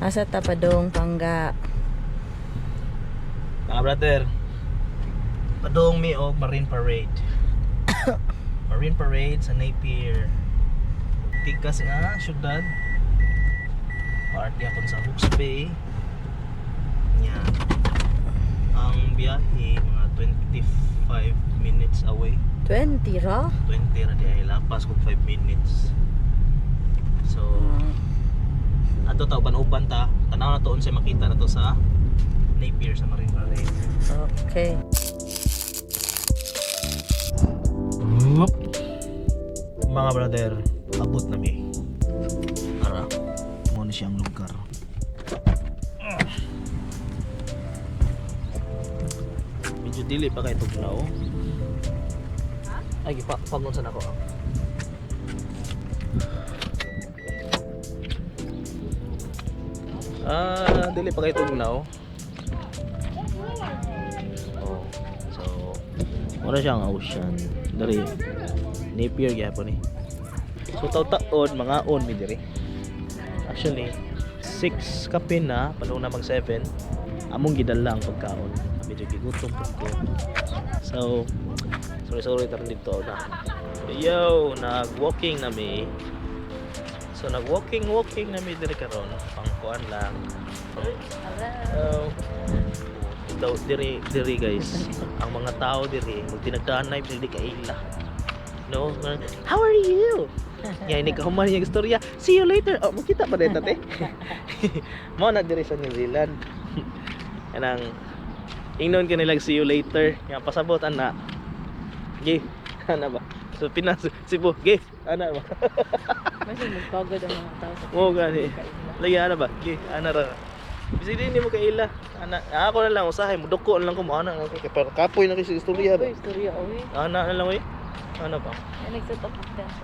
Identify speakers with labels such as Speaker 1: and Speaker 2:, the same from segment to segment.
Speaker 1: Asa tapadong pangga.
Speaker 2: Mga brother, padong mi og Marine Parade. Marine Parade sa Napier. Tikas nga syudad. Part yapon sa Hooks Bay. Nya. Ang biyahe mga 25 minutes away.
Speaker 1: 20 ra?
Speaker 2: 20 ra di ay lapas kung 5 minutes. So, ato ta uban-uban ta. Tanaw na to unsay makita na to sa Napier sa Marine Parade.
Speaker 1: Okay.
Speaker 2: Mga brother, abot na mi. Tara, mo na siyang lugar. Medyo dili pa kay tugnaw. Ay, pagnon sa nako. Dili pa kay tugnaw. Oh, so wala siyang ocean. Dari Napier gyapon ni. So taon mga on mi diri. Actually 6 kapin na panahon na mag 7. Among gidalang pagkaon. Medyo gigutom ko. So sorry taron dito na. Yo, nag-walking na mi. So nag-walking na mi diri karon. Pangkuan lang. Daw diri guys. Ang mga tao diri magtinagdaan na hindi kaila. No, how are you? Yan, ini kahuman yung istorya. See you later. Oh, makita pa din tate. Mo na diri sa New Zealand. Kanang ingnon ka nilang see you later. Nga pasabot ana. Gi, ana ba? So Pinas, Cebu, gi, ana ba?
Speaker 1: Mas magpagod ang mga tao sa
Speaker 2: Mo gani. Lagi ana ba? Gi, ana ra. Bisig din mo kaila. Ana, ako na lang usahay mo doko na lang ko mo ana kay para kapoy na kasi istorya ba.
Speaker 1: istorya oy.
Speaker 2: Ana na lang oy. Ano ba?
Speaker 1: Ay nagset up of dance.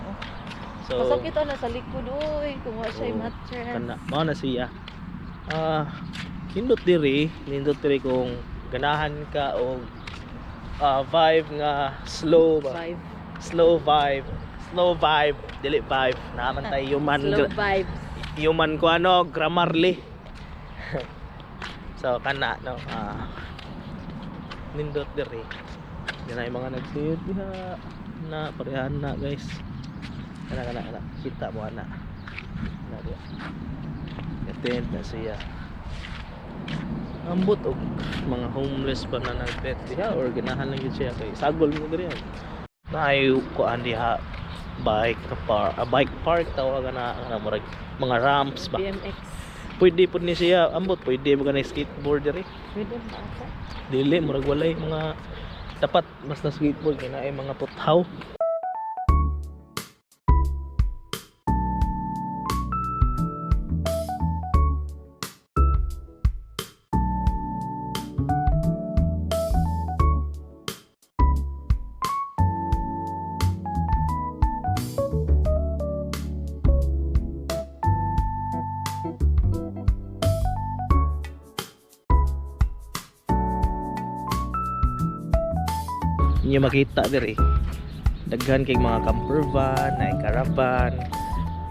Speaker 2: So
Speaker 1: Pasakit na sa likod oy kung wa siya mattress.
Speaker 2: kana mao na siya. Nindot diri kung ganahan ka og vibe nga slow ba? Slow vibe, dili vibe. Naman tay human
Speaker 1: Slow vibes.
Speaker 2: human ko ano, Grammarly. So kana no, nindot diri. Dinay mga nagsit diha na parehan na guys. Kana kita mo ana. Na dia. Gatent na siya. Ambot og mga homeless pa na nagtet diha or ganahan lang yun siya kay sagol mo diri. Naayo ko diha bike park tawagan na murag mga ramps ba.
Speaker 1: BMX.
Speaker 2: Pwede pud ni siya ambot pwede mo ganay skateboard diri.
Speaker 1: Pwede ba ata?
Speaker 2: Dili murag walay mga dapat basta skateboard kay naay mga puthaw. Inyo makita diri daghan kay mga camper van, naay caravan,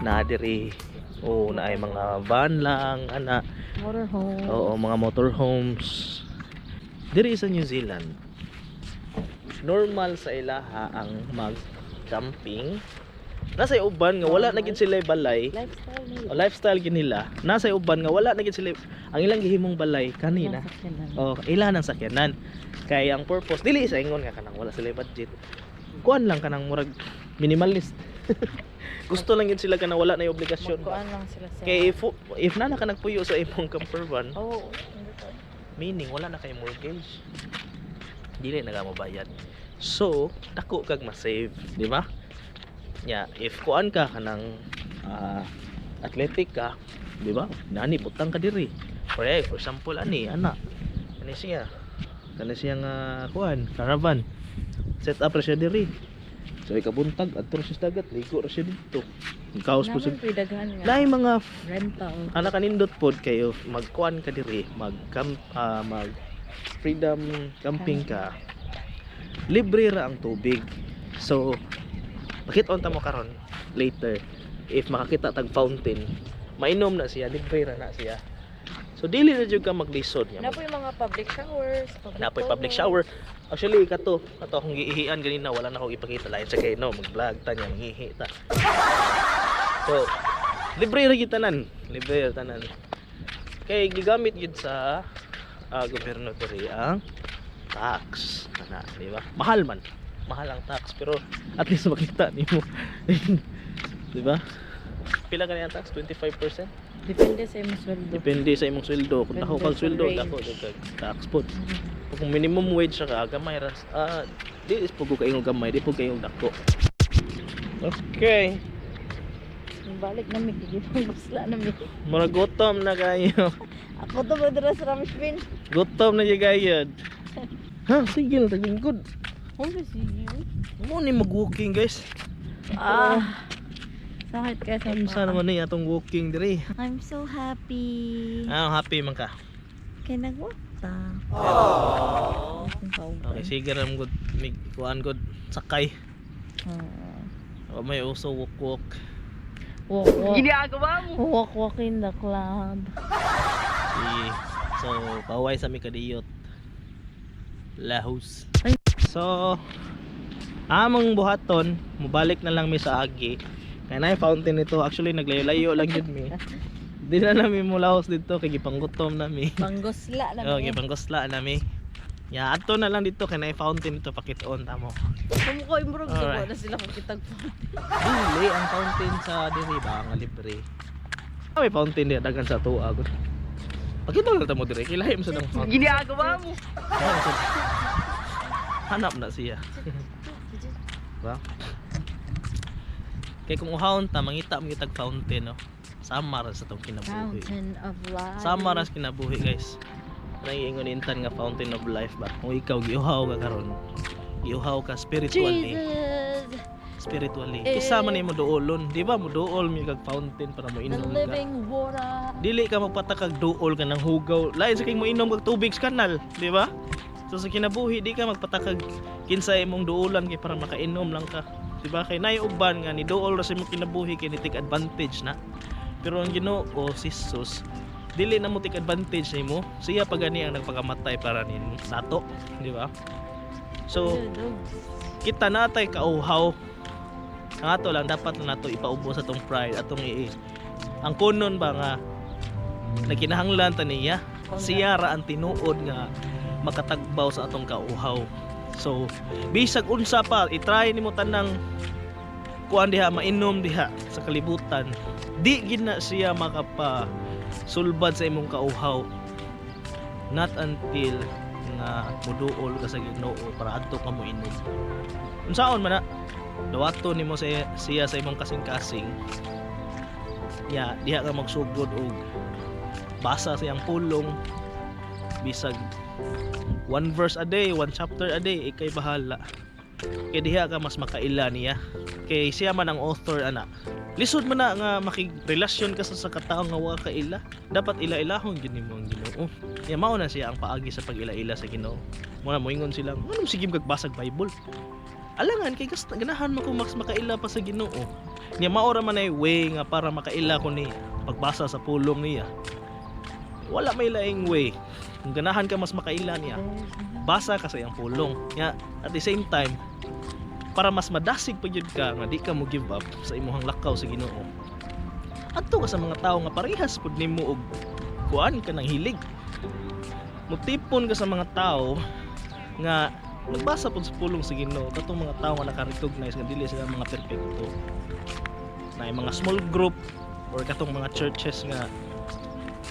Speaker 2: na diri naay mga van lang ana.
Speaker 1: Motorhome.
Speaker 2: Oo, mga motorhomes diri sa New Zealand. Normal sa ilaha ang mag-camping. Nasa uban nga wala na gid sila balay.
Speaker 1: Lifestyle nila.
Speaker 2: Lifestyle gid nila. Nasa uban nga wala na gid sila ang ilang gihimong balay kanina. Ilan ang sakyanan. Kay ang purpose dili sa ingon nga kanang wala sila budget. Kuan lang kanang murag minimalist. Gusto lang yun sila kanang wala na yung obligasyon.
Speaker 1: Kuan lang sila sa.
Speaker 2: Kay if na ka nagpuyo sa imong camper van,
Speaker 1: Oh,
Speaker 2: meaning wala na kay mortgage. Dili na ka mabayad. So, dako kag ma-save, di ba? Nya, if kuan ka kanang athletic ka, di ba? Nani butang ka diri. For example ana kani siya nga kuan caravan set up ra siya diri. So ikabuntag adto ra siya sa dagat, ligo ra siya dito. Kaos po sa
Speaker 1: daghan nga.
Speaker 2: lain mga
Speaker 1: Rental.
Speaker 2: ana kanindot pod kayo magkuan ka diri, mag freedom camping ka. Libre ra ang tubig. So makita unta mo karon later if makakita tag fountain, mainom na siya, libre ra na siya. So dili na jud ka maglisod nga.
Speaker 1: Na po yung mga public showers.
Speaker 2: Napoy public shower. Actually kato akong giihian ganina wala na akong ipakita lain sa kay no mag-vlog ta nya ngihi ta. So libre ra gyud tanan, libre ra tanan. Kay gigamit gyud sa gobyerno diri ang tax ana, di ba? Mahal man. Mahal ang tax pero at least makita nimo. Di ba? Pila ka ang tax? 25%?
Speaker 1: Depende sa imong sweldo.
Speaker 2: Depende sa imong sweldo. Kung dako kag sweldo,
Speaker 1: range.
Speaker 2: dako kag tax pod. Kung minimum wage siya ka, gamay ras. Di is pug kayo gamay, di pug kayo dako. Okay.
Speaker 1: Balik na mi gigibusla na mi.
Speaker 2: Mura gutom na kayo.
Speaker 1: Ako to madras Ramspin.
Speaker 2: Gutom na gayud. Ha, sige na taging good.
Speaker 1: Oh, sige.
Speaker 2: Mo ni mag-walking, guys.
Speaker 1: Sakit ka sa
Speaker 2: Sa naman ni atong walking diri.
Speaker 1: I'm so happy.
Speaker 2: Happy man ka.
Speaker 1: Kaya nag-walk ta.
Speaker 2: Okay, sige ram good. Mig kuan good sakay. May uso walk.
Speaker 1: Walk.
Speaker 3: Ginagawa mo.
Speaker 1: Walk in the club.
Speaker 2: So, paway sa mi kadiyot. Lahus. So, among buhaton, mubalik na lang mi sa agi. Kaya na yung fountain nito, actually naglayo-layo lang yun mi. Di na namin mulahos dito, kaya gipanggutom na mi.
Speaker 1: Panggosla na
Speaker 2: Oh,
Speaker 1: mi.
Speaker 2: gipanggosla na mi. Ya, ato na lang dito, kaya na yung fountain nito, pakitoon tamo.
Speaker 1: Kumuko imbrog subo
Speaker 2: Alright.
Speaker 1: na sila kung kitag
Speaker 2: Dili, ang fountain sa diri ba, nga libre. May fountain diya, dagan sa tuwa. Pakita na tamo diri, kilahim sa ng fountain.
Speaker 3: Ginagawa mo.
Speaker 2: Hanap na siya. Ba? Kaya kung uhawon ta, mangita mo kitag fountain, no? Sama ra sa itong kinabuhi.
Speaker 1: Fountain of life.
Speaker 2: Sama ra sa kinabuhi, guys. Nangiingon intan nga fountain of life ba? Kung ikaw giuhaw ka karon, giuhaw ka spiritually.
Speaker 1: Jesus,
Speaker 2: Spiritually. Isa man nimo duolon, di ba? Mo duol mi kag fountain para mo
Speaker 1: the
Speaker 2: inom ka.
Speaker 1: living water.
Speaker 2: Dili ka magpatakag duol ka ng hugaw. Lain sa kay mo inom kag tubig sa kanal, di ba? So sa kinabuhi di ka magpatakag kinsay imong duolan kay para makainom lang ka. Di ba? Kay nay uban nga ni duol ra sa imong kinabuhi kay ni take advantage na. Pero ang Ginoo si Jesus dili na mo take advantage nimo. Siya pa gani ang nagpakamatay para nin nato, di ba? So kita natay kauhaw. Ang ato lang dapat na nato ipaubos atong pride atong ang kunon ba nga nagkinahanglan ta niya siya ra ang tinuod nga makatagbaw sa atong kauhaw. So bisag unsa pa i-try nimo tanang kuan diha mainom diha sa kalibutan, di gid na siya makapa sulbad sa imong kauhaw not until nga muduol ka sa Ginoo para adto ka mo inom. Unsaon man na dawato nimo siya sa imong kasing-kasing ya diha ka magsugod og basa sa iyang pulong bisag 1 verse a day, 1 chapter a day, ikay bahala. Kay diha ka mas makaila niya. Kay siya man ang author ana. Lisod man na nga makigrelasyon ka sa katao nga wa ka ila. Dapat ila-ilahon gid nimo ang Ginoo. Ya mao na siya ang paagi sa pag-ila-ila sa Ginoo. Muna moingon sila, anong sige magbasag Bible? Alangan kay ganahan mo kung mas makaila pa sa Ginoo. Niya maora man ay way nga para makaila ko niya pagbasa sa pulong niya. Wala may laing way. Kung ganahan ka mas makaila niya, basa ka sa iyang pulong. Ya, at the same time, para mas madasig pa jud ka nga di ka mo give up sa imong lakaw sa Ginoo. Adto ka sa mga tawo nga parehas pud nimo og kuan ka ng hilig. Mutipon ka sa mga tawo nga nagbasa pud sa pulong sa Ginoo, katong mga tawo nga naka-recognize nga dili sila mga perpekto. Na mga small group or katong mga churches nga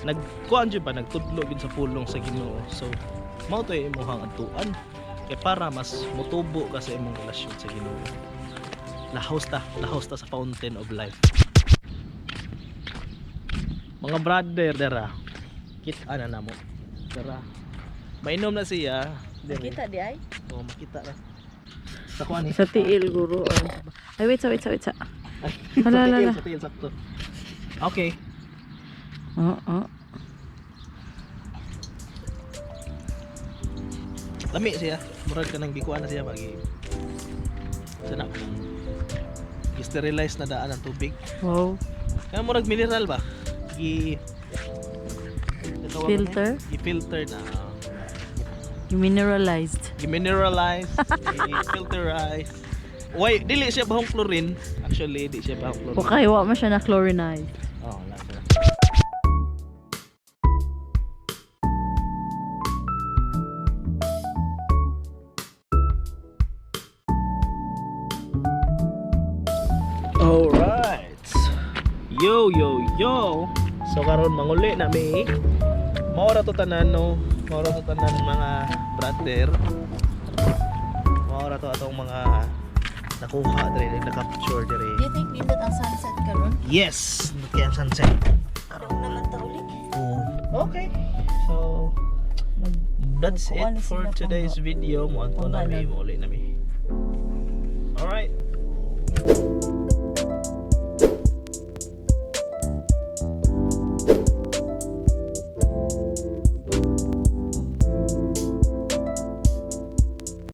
Speaker 2: nagkuan jud ba nagtudlo gid sa pulong sa Ginoo. So mao to imong adtuan kay para mas mutubo ka sa imong relasyon sa Ginoo. Lahos ta sa fountain of life. Mga brother dara, kita na namo. Dara. Mainom na siya. Dere.
Speaker 1: Kita di ay?
Speaker 2: Oo, makita na. Sa kuan ni.
Speaker 1: Sa tiil guro. Ay wait sa.
Speaker 2: Sa tiil sakto. Okay.
Speaker 1: Oo.
Speaker 2: Lami siya. Murag ka nang bikuan na siya bagi. Sana i-sterilize na daan ang tubig.
Speaker 1: Wow.
Speaker 2: Kaya murag mineral ba? tawag
Speaker 1: Filter?
Speaker 2: niya? I-filter na.
Speaker 1: Mineralized.
Speaker 2: I-mineralize, i-filterize. Why, dili siya bahong chlorine. Actually, di siya bahong chlorine.
Speaker 1: Okay, wa mo siya na chlorinized.
Speaker 2: Oh, wala siya. Alright. Yo, yo, yo. So karon manguli na mi. Maura to tanan no. Maura to tanan mga brother. Maura to atong mga nakuha dire, na-capture dire.
Speaker 1: Do you think nindot ang sunset karon?
Speaker 2: Yes, kaya sunset.
Speaker 1: Karon naman ta uli.
Speaker 2: Okay. So that's it for today's video. Mo anto na mi, mo uli na mi. Alright.